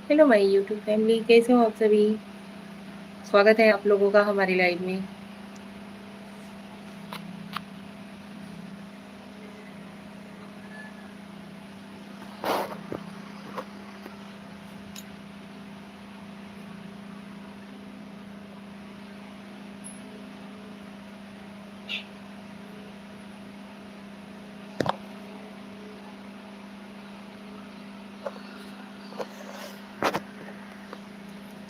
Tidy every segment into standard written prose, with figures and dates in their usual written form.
Hello my YouTube family, कैसे हो आप सभी। स्वागत है आप लोगों का हमारी लाइव में।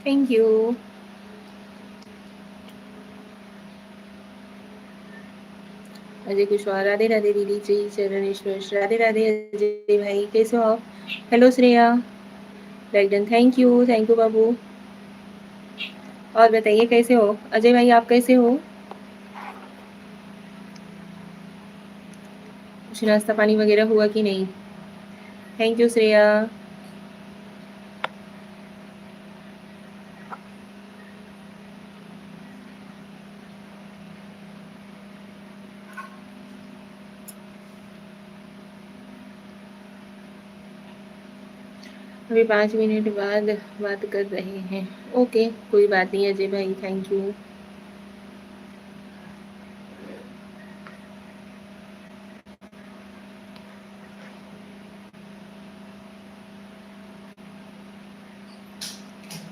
Thank you. अजय कुशवाहा, राधे राधे दीदी जी, चरणेश्वर, राधे राधे अजय भाई, कैसे हो आप। Hello Shreya, like thank you बाबू। और बताइए कैसे हो अजय भाई, आप कैसे हो। कुछ नाश्ता पानी वगैरह हुआ कि नहीं। Thank you Shreya. अभी 5 मिनट बाद बात कर रहे हैं। ओके, कोई बात नहीं अजय भाई, थैंक यू।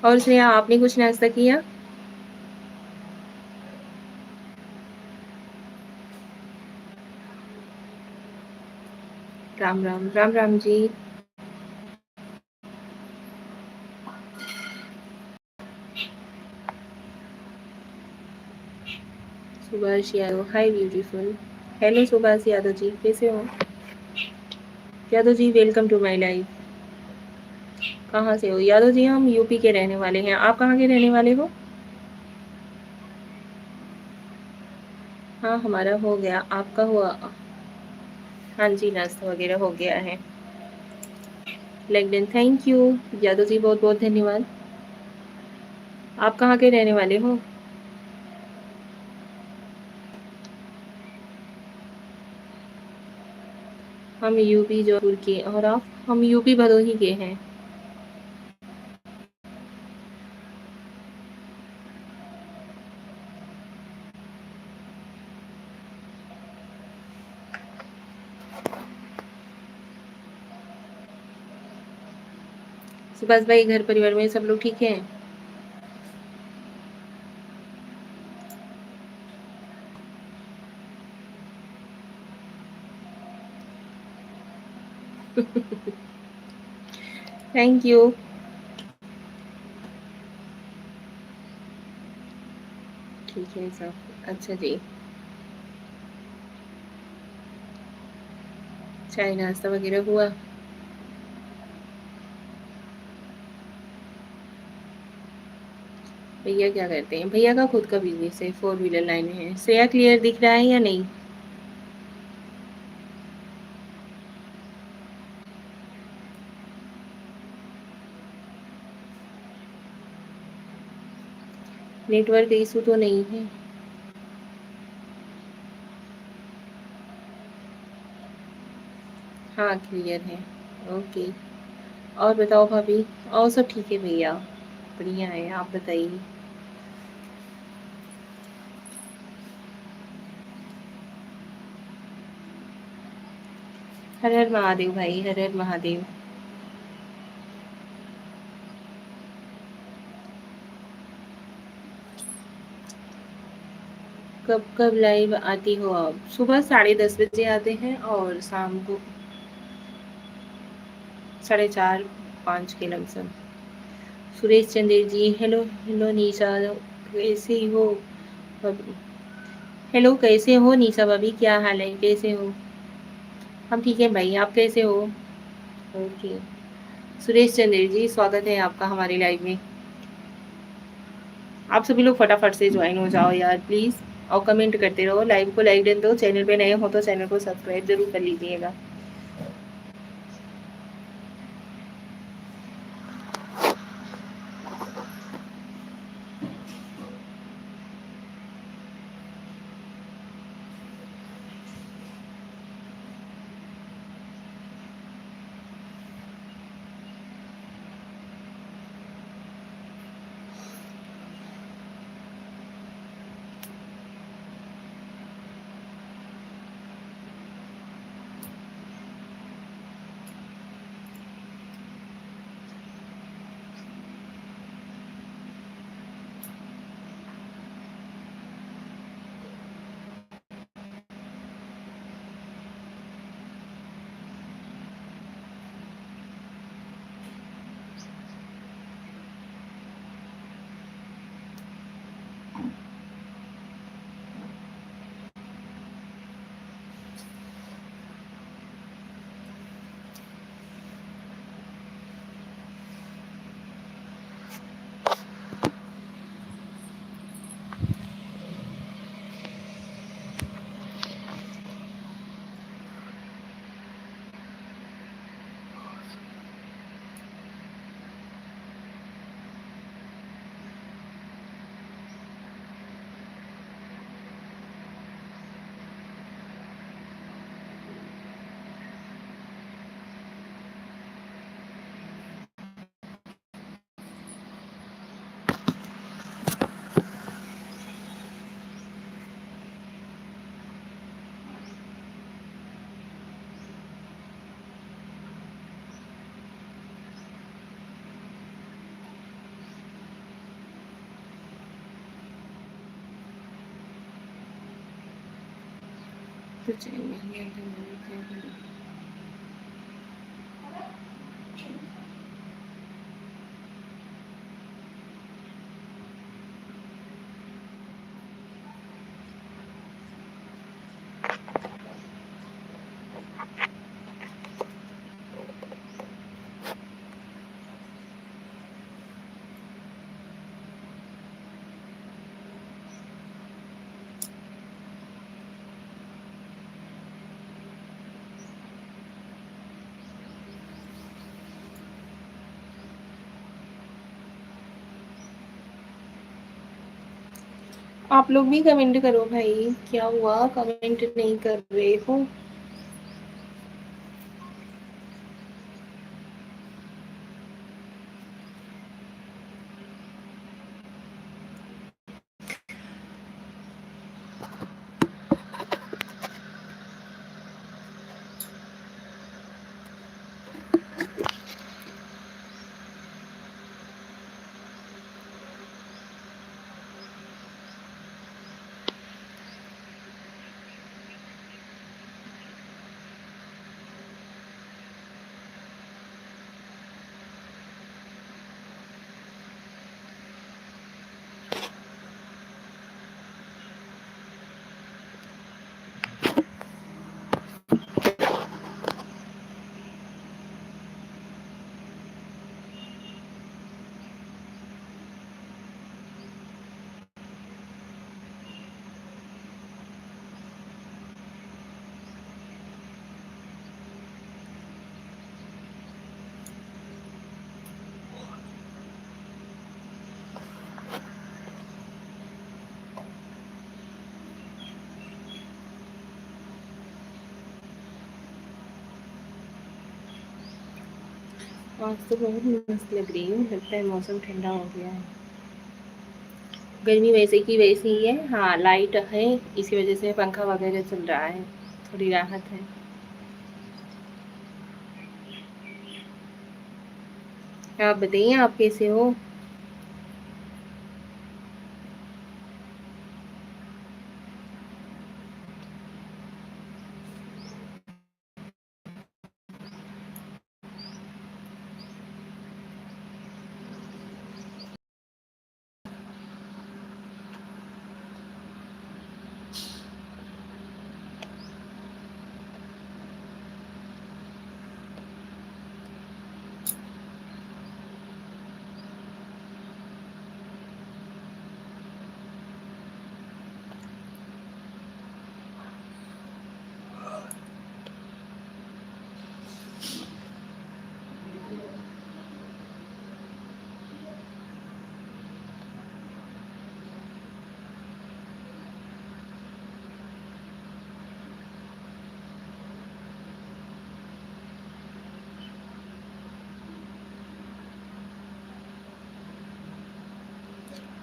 और श्रेया, आपने कुछ नाश्ता किया। Ram Ram, Ram Ram ji. Subhash Yadav, hi beautiful. Hello Subhash Yadav ji, कैसे हो। Yadav ji, welcome to my life. कहाँ से हो यादव जी। हम यूपी के रहने वाले हैं, आप कहाँ के रहने वाले हो। हाँ, हमारा हो गया, आपका हुआ। हाँ जी, नाश्ता वगैरह हो गया है। लेकिन थैंक यू यादव जी, बहुत बहुत धन्यवाद। आप कहाँ के रहने वाले हो। हम यूपी जौनपुर के, और आप। हम यूपी भदोही के हैं। सुभाष भाई, घर परिवार में सब लोग ठीक हैं। Thank you. ठीक है सब। अच्छा जी। चाय नाश्ता वगैरह हुआ। भैया क्या करते हैं। भैया का खुद का बिजनेस है, 4 व्हीलर लाइन है। श्रेया, क्लियर दिख रहा है या नहीं। नेटवर्क इशू तो नहीं है। हाँ, क्लियर है। ओके। और बताओ भाभी। और सब ठीक है भैया। बढ़िया है, आप बताइए। हर हर महादेव भाई, हर हर महादेव। कब कब लाइव आती हो आप। सुबह 10:30 बजे आते हैं और शाम को 4:30 5 के lump sum. Suresh Chandra ji, hello hello निशा, कैसे हो। हेलो, कैसे हो निशा भाभी, क्या हाल है, कैसे हो। हम ठीक है भाई, आप कैसे हो। ओके। सुरेश चंद्र जी, स्वागत है आपका हमारी लाइव में। आप सभी लोग फटाफट से ज्वाइन हो जाओ यार प्लीज़। और कमेंट करते रहो, लाइव को लाइक दे दो, चैनल पे नए हो तो चैनल को सब्सक्राइब जरूर कर लीजिएगा। तो चाहिए आप लोग भी कमेंट करो भाई, क्या हुआ कमेंट नहीं कर रहे हो? आज तो बहुत मस्त लग रही हूँ, लगता है मौसम ठंडा हो गया है। गर्मी वैसे की वैसी ही है, हाँ लाइट है, इसी वजह से पंखा वगैरह चल रहा है, थोड़ी राहत है। आप बताइए, आप कैसे हो?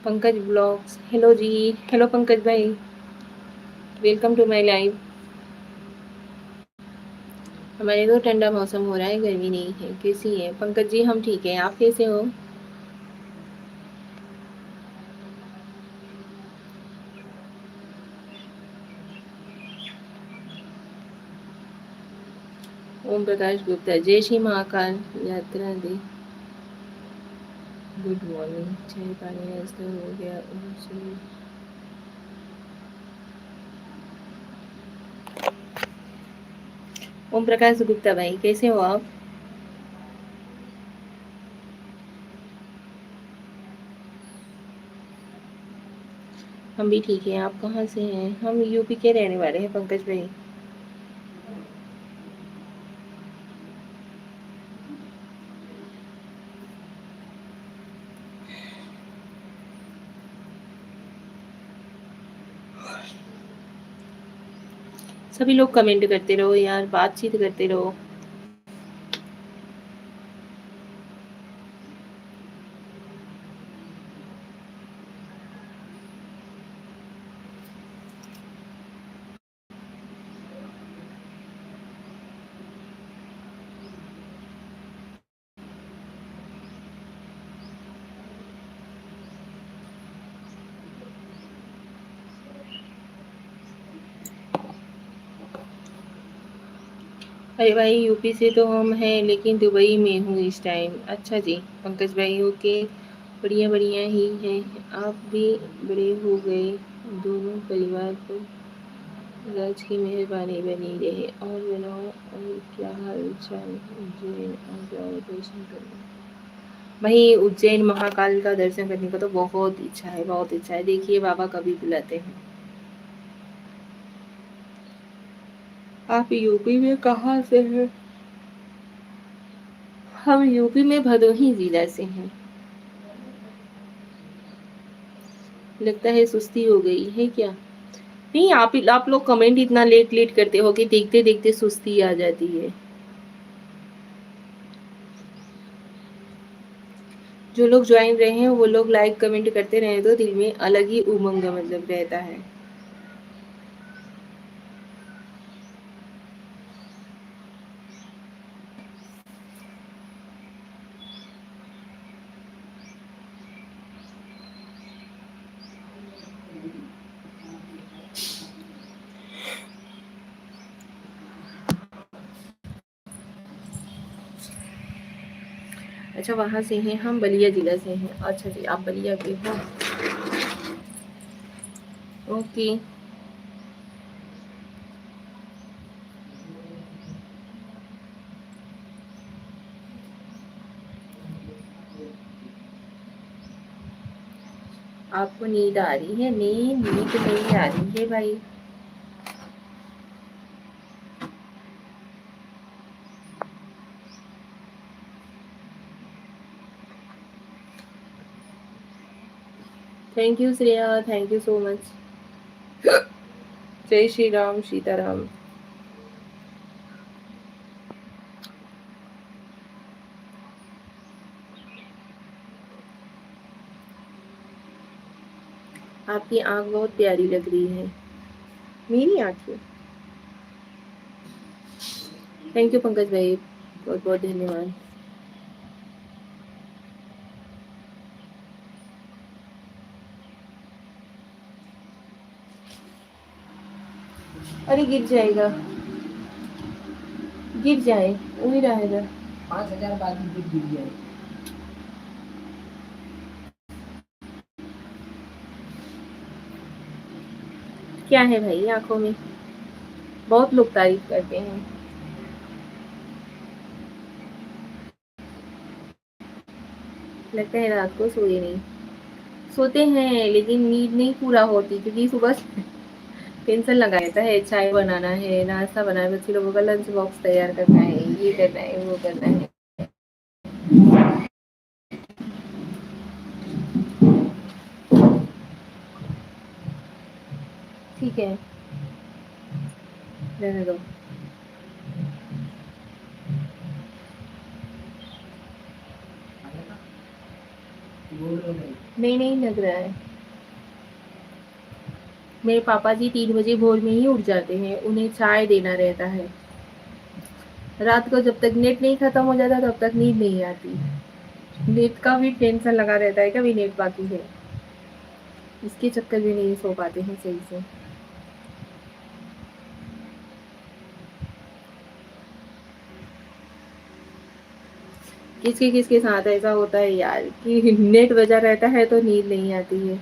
पंकज ब्लॉग्स, हेलो जी। हेलो पंकज भाई, वेलकम टू माय लाइव। हमारे तो ठंडा मौसम हो रहा है, गर्मी नहीं है। कैसी है पंकज जी? हम ठीक है, आप कैसे हो? ओम प्रकाश गुप्ता, जय श्री महाकाल। यात्रा दे, गुड मॉर्निंग। चाय पानी नाश्ता हो गया? ओम प्रकाश गुप्ता भाई, कैसे हो आप? हम भी ठीक हैं। आप कहाँ से हैं? हम यूपी के रहने वाले हैं पंकज भाई। सभी लोग कमेंट करते रहो यार, बातचीत करते रहो। अरे भाई यूपी से तो हम हैं लेकिन दुबई में हूँ इस टाइम। अच्छा जी पंकज भाई ओके, बढ़िया बढ़िया ही है। आप भी बड़े हो गए, दोनों परिवार पर राज की मेहरबानी बनी रहे। और बनाओ, और क्या हाल चाल, उज्जैन आ जाओ दर्शन करने। वही उज्जैन महाकाल का दर्शन करने का तो बहुत इच्छा है, बहुत इच्छा है। देखिए बाबा कभी बुलाते हैं। आप यूपी में कहाँ से हैं? हम यूपी में भदोही जिला से हैं। लगता है सुस्ती हो गई है क्या? नहीं, आप लोग कमेंट इतना लेट लेट करते हो कि देखते देखते सुस्ती आ जाती है। जो लोग ज्वाइन रहे हैं वो लोग लाइक कमेंट करते रहे तो दिल में अलग ही उमंग मतलब रहता है। अच्छा वहां से हैं, हम बलिया जिला से हैं। अच्छा जी आप बलिया के हो, ओके। आपको नींद आ रही है? नींद नींद नहीं आ रही है भाई। Thank you Shreya, thank you so much. जय श्री राम सीताराम। आपकी आंख बहुत प्यारी लग रही है। मेरी आंखें? थैंक यू पंकज भाई, बहुत बहुत धन्यवाद। अरे गिर जाएगा, गिर जाए वही रहेगा। 5,000 बाद गिर जाए। क्या है भाई आंखों में? बहुत लोग तारीफ करते हैं। लगता है रात को सोए नहीं। सोते हैं लेकिन नींद नहीं पूरा होती क्योंकि सुबह से टेंशन लगा रहता है। चाय बनाना है, नाश्ता बनाना है, बच्चे लोगों का लंच बॉक्स तैयार करना है, ये करना है वो करना है। ठीक है रहने दो। नहीं नहीं लग रहा है। मेरे पापा जी 3 बजे भोर में ही उठ जाते हैं, उन्हें चाय देना रहता है। रात को जब तक नेट नहीं खत्म हो जाता तब तक नींद नहीं आती। नेट का भी टेंशन लगा रहता है, कभी नेट बाकी है, इसके चक्कर में नहीं सो पाते हैं सही से। किसके किसके साथ ऐसा होता है यार कि नेट बजा रहता है तो नींद नहीं आती है।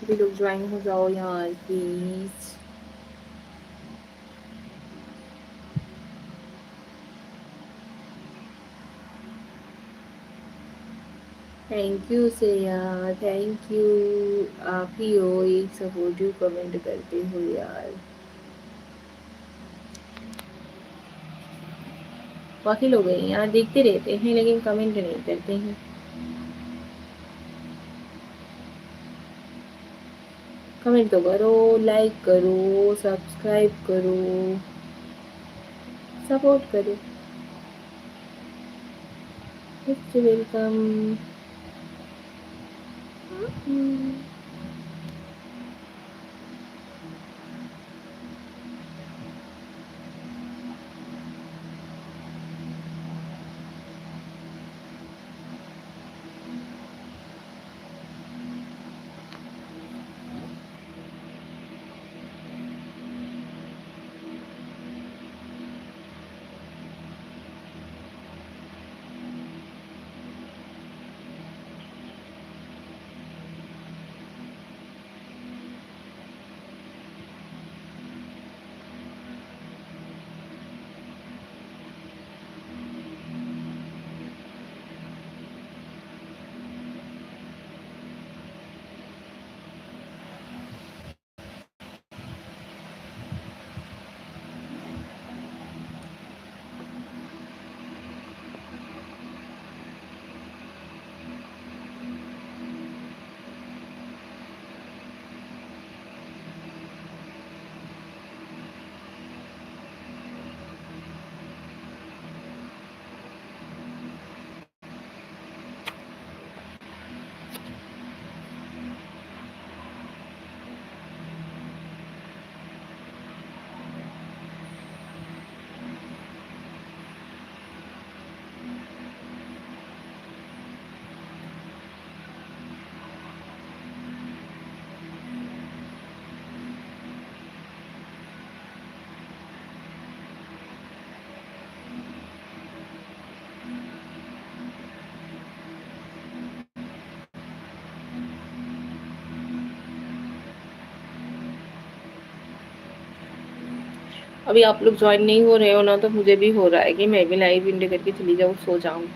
आप भी लोग ज्वाइन हो जाओ यार please. Thank you Shreya, thank you. आप ही हो एक सपोर्टिव कमेंट करते हो यार। काफी लोग हैं यार, देखते रहते हैं लेकिन कमेंट नहीं करते हैं। कमेंट तो करो, लाइक करो, सब्सक्राइब करो, सपोर्ट करो। वेलकम। अभी आप लोग ज्वाइन नहीं हो रहे हो ना, तो मुझे भी हो रहा है कि मैं भी लाइव इंड करके चली जाऊँ, सो जाऊँ।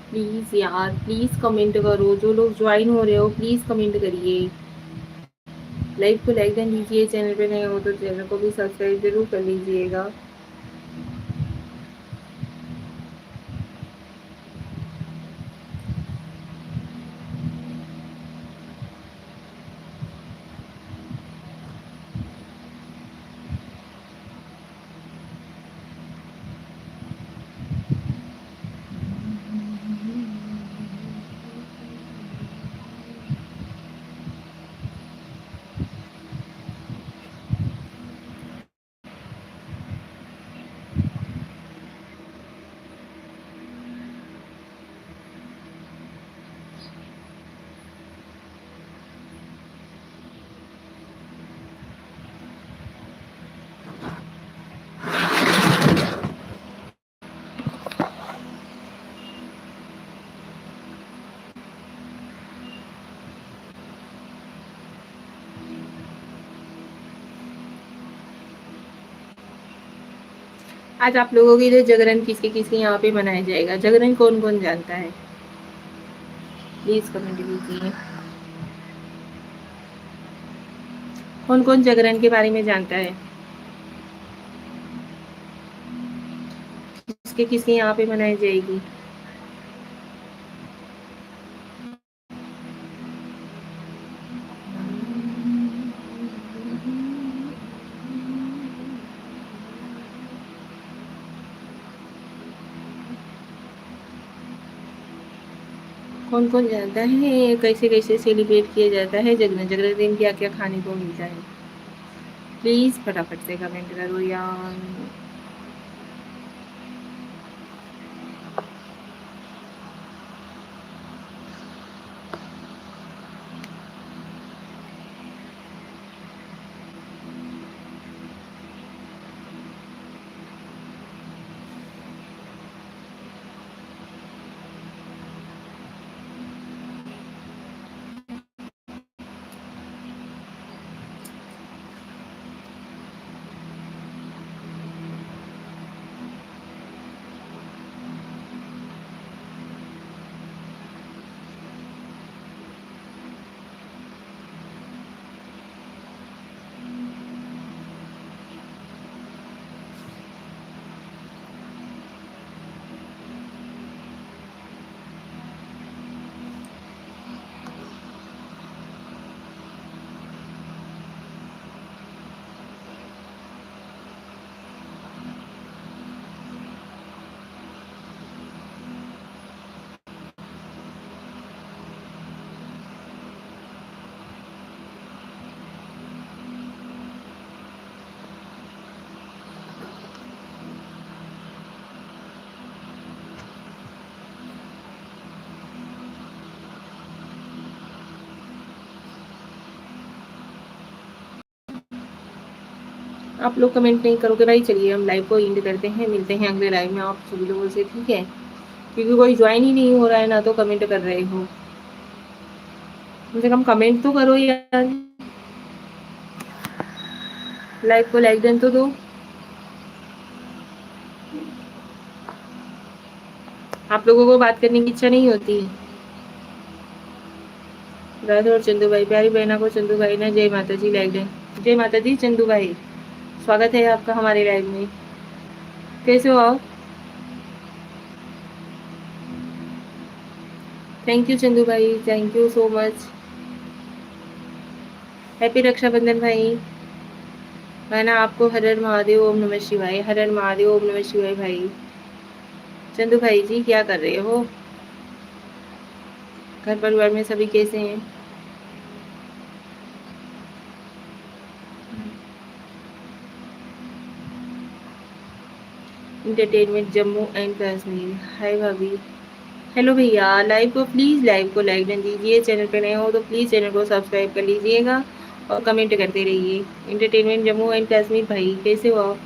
प्लीज यार, प्लीज कमेंट करो। जो लोग ज्वाइन हो रहे हो प्लीज कमेंट करिए, लाइव को लाइक कर लीजिए, चैनल पे नए हो तो चैनल को भी सब्सक्राइब जरूर कर लीजिएगा। आज आप लोगों के लिए जागरण किसके किसके यहाँ पे मनाया जाएगा, जागरण कौन कौन जानता है, प्लीज कमेंट कीजिए। कौन कौन जागरण के बारे में जानता है, किसके किसके यहाँ पे मनाई जाएगी। कौन कौन जानता है कैसे कैसे सेलिब्रेट किया जाता है जागरण, जागरण दिन क्या क्या खाने को मिलता है, प्लीज फटाफट से कमेंट करो यार। आप लोग कमेंट नहीं करोगे भाई, चलिए हम लाइव को एंड करते हैं, मिलते हैं अगले लाइव में आप सभी लोगों से, ठीक है, क्योंकि कोई ज्वाइन ही नहीं हो रहा है ना तो कमेंट कर रहे हो, कम से कम कमेंट तो करो यार, लाइव को लाइक डन तो दो। आप लोगों को बात करने की इच्छा नहीं होती। राधा और चंदू भाई, प्यारी बहना को चंदू भाई ने जय माता जी लाइक डन। जय माता दी चंदू भाई, स्वागत है आपका हमारे लाइव में, कैसे हो आप। थैंक यू चंदू भाई, thank you so much. Happy Rakshabandhan भाई, बहना आपको हर हर महादेव ओम नमः शिवाय, हर हर महादेव ओम नमः शिवाय भाई। चंदू भाई जी क्या कर रहे हो, घर परिवार में सभी कैसे हैं। एंटरटेनमेंट जम्मू एंड कश्मीर, हाय भाभी। हेलो भैया, लाइव को प्लीज़ लाइव को लाइक डन दीजिए, चैनल पे नए हो तो प्लीज़ चैनल को सब्सक्राइब कर लीजिएगा और कमेंट करते रहिए। एंटरटेनमेंट जम्मू एंड कश्मीर भाई, कैसे हो आप।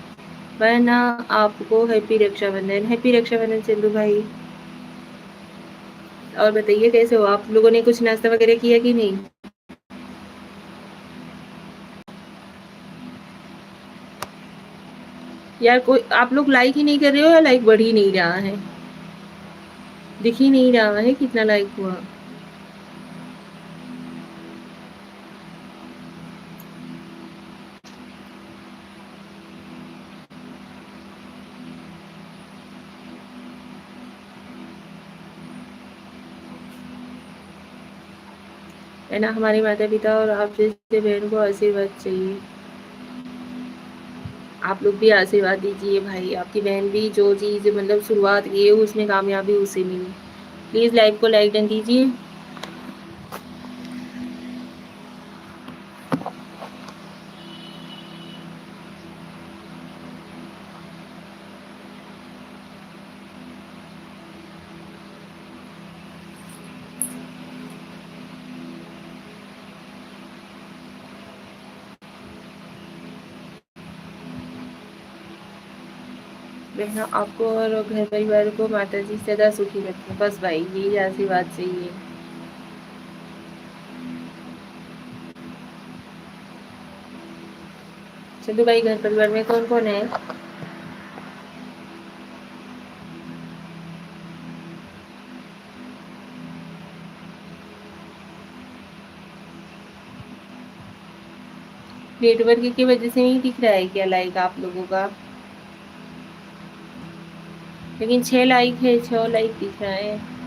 वरना आपको हैप्पी रक्षाबंधन, हैप्पी रक्षाबंधन चंदू भाई। और बताइए कैसे हो आप लोगों ने, कुछ नाश्ता वगैरह किया कि नहीं। यार कोई आप लोग लाइक ही नहीं कर रहे हो या लाइक बढ़ ही नहीं रहा है, दिख ही नहीं रहा है कितना लाइक हुआ। है ना, हमारे माता पिता और आप जैसे बहन को आशीर्वाद चाहिए, आप लोग भी आशीर्वाद दीजिए भाई, आपकी बहन भी जो चीज़ मतलब शुरुआत की है उसमें कामयाबी उसे मिली। प्लीज़ लाइव को लाइक डन दीजिए। बहना आपको और घर परिवार को माता जी सदा सुखी रखें, बस भाई यही आशीर्वाद चाहिए। चंदू भाई घर परिवार में कौन कौन है। नेटवर्क की वजह से नहीं दिख रहा है क्या लाइक आप लोगों का? लेकिन 6 लाइक है, 6 लाइक दिख रहा है।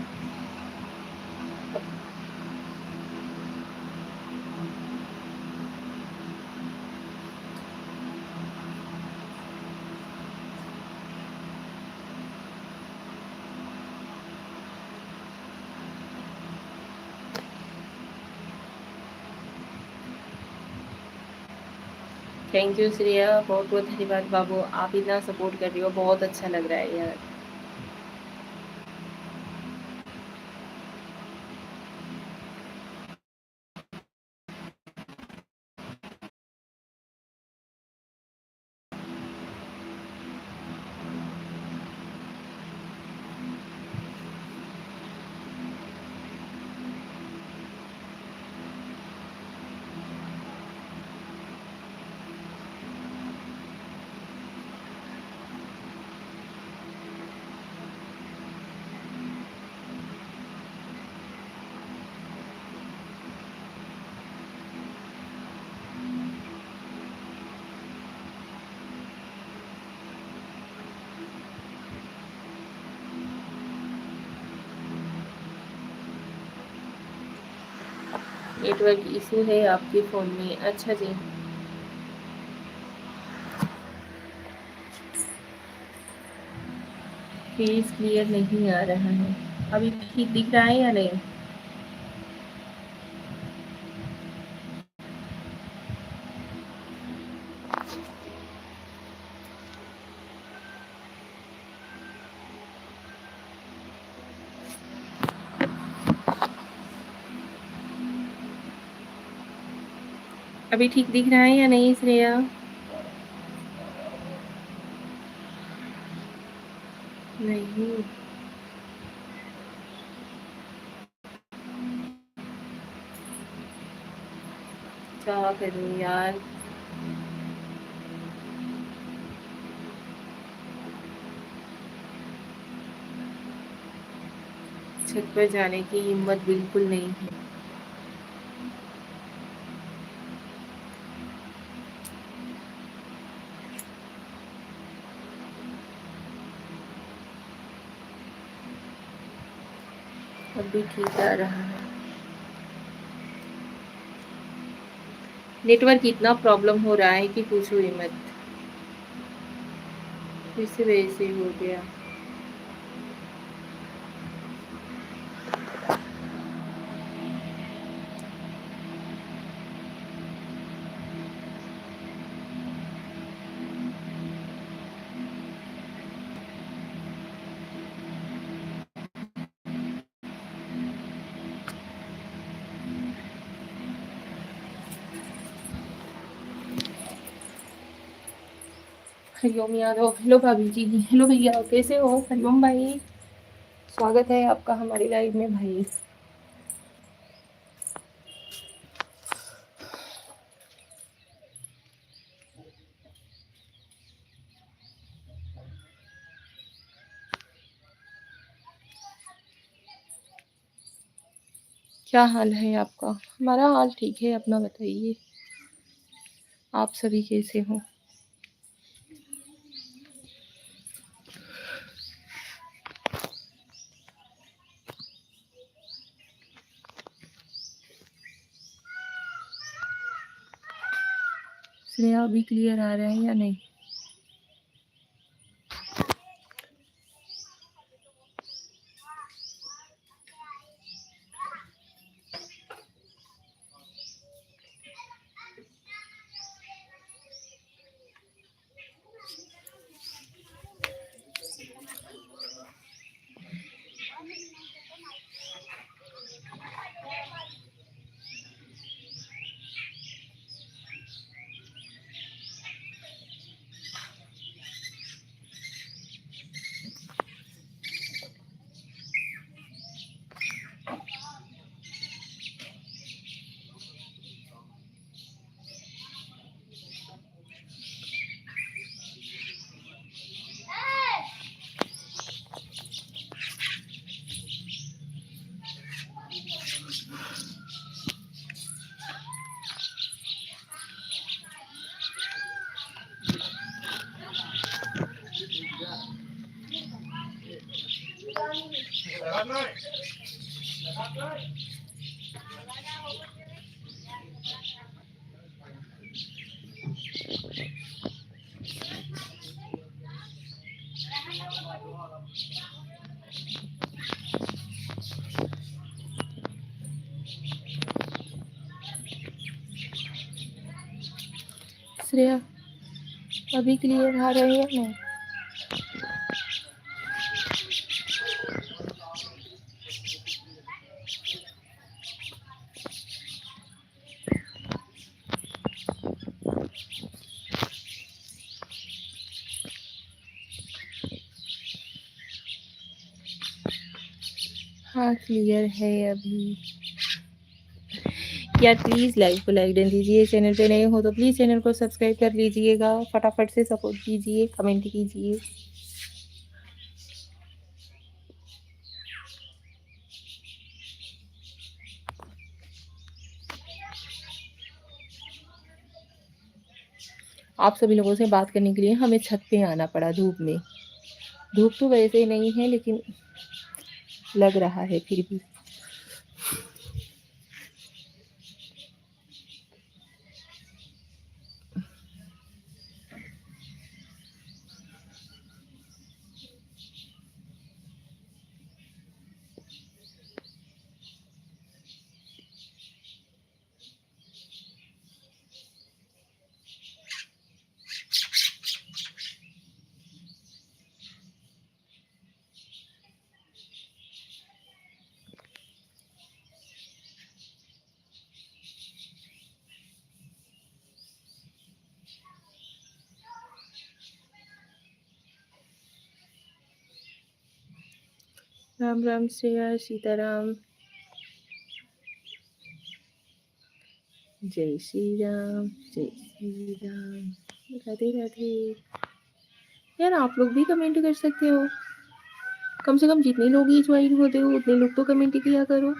थैंक यू श्रेया, बहुत बहुत धन्यवाद बाबू, आप इतना सपोर्ट कर रही हो, बहुत अच्छा लग रहा है यार। नेटवर्क इशू है आपके फ़ोन में? अच्छा जी। फेस क्लियर नहीं आ रहा है। अभी ठीक दिख रहा है या नहीं? अभी ठीक दिख रहा है या नहीं श्रेया? नहीं। क्या करूँ यार? छत पर जाने की हिम्मत बिल्कुल नहीं है। अब भी ठीक आ रहा है। नेटवर्क इतना प्रॉब्लम हो रहा है कि पूछो ही मत। फिर से वैसे ही हो गया। हरिओम यादव, हेलो भाभी जी, हेलो भैया, कैसे हो? हरिओम भाई, स्वागत है आपका हमारी लाइव में भाई। क्या हाल है आपका? हमारा हाल ठीक है, अपना बताइए, आप सभी कैसे हो? श्रेया अभी क्लियर आ रहा है या नहीं? श्रेया अभी क्लियर आ रहे हैं नहीं? हाँ क्लियर है अभी। यार प्लीज़ लाइव को लाइक डन दीजिए, चैनल पे नए हो तो प्लीज़ चैनल को सब्सक्राइब कर लीजिएगा, फटाफट से सपोर्ट कीजिए, कमेंट कीजिए। आप सभी लोगों से बात करने के लिए हमें छत पे आना पड़ा धूप में। धूप तो वैसे नहीं है लेकिन लग रहा है फिर भी। राम राम श्रेया, सीताराम, जय श्री राम, जय श्री राम, राधे राधे। यार आप लोग भी कमेंट कर सकते हो, कम से कम जितने लोग ही ज्वाइन होते हो उतने लोग तो कमेंट किया करो।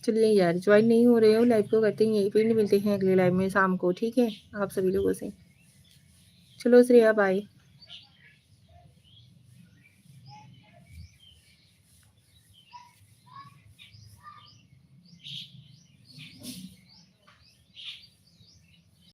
चलिए यार, ज्वाइन नहीं हो रहे हो, लाइव को करते हैं यहीं पे, मिलते हैं अगले लाइव में शाम को, ठीक है आप सभी लोगों से। चलो श्रेया बाय।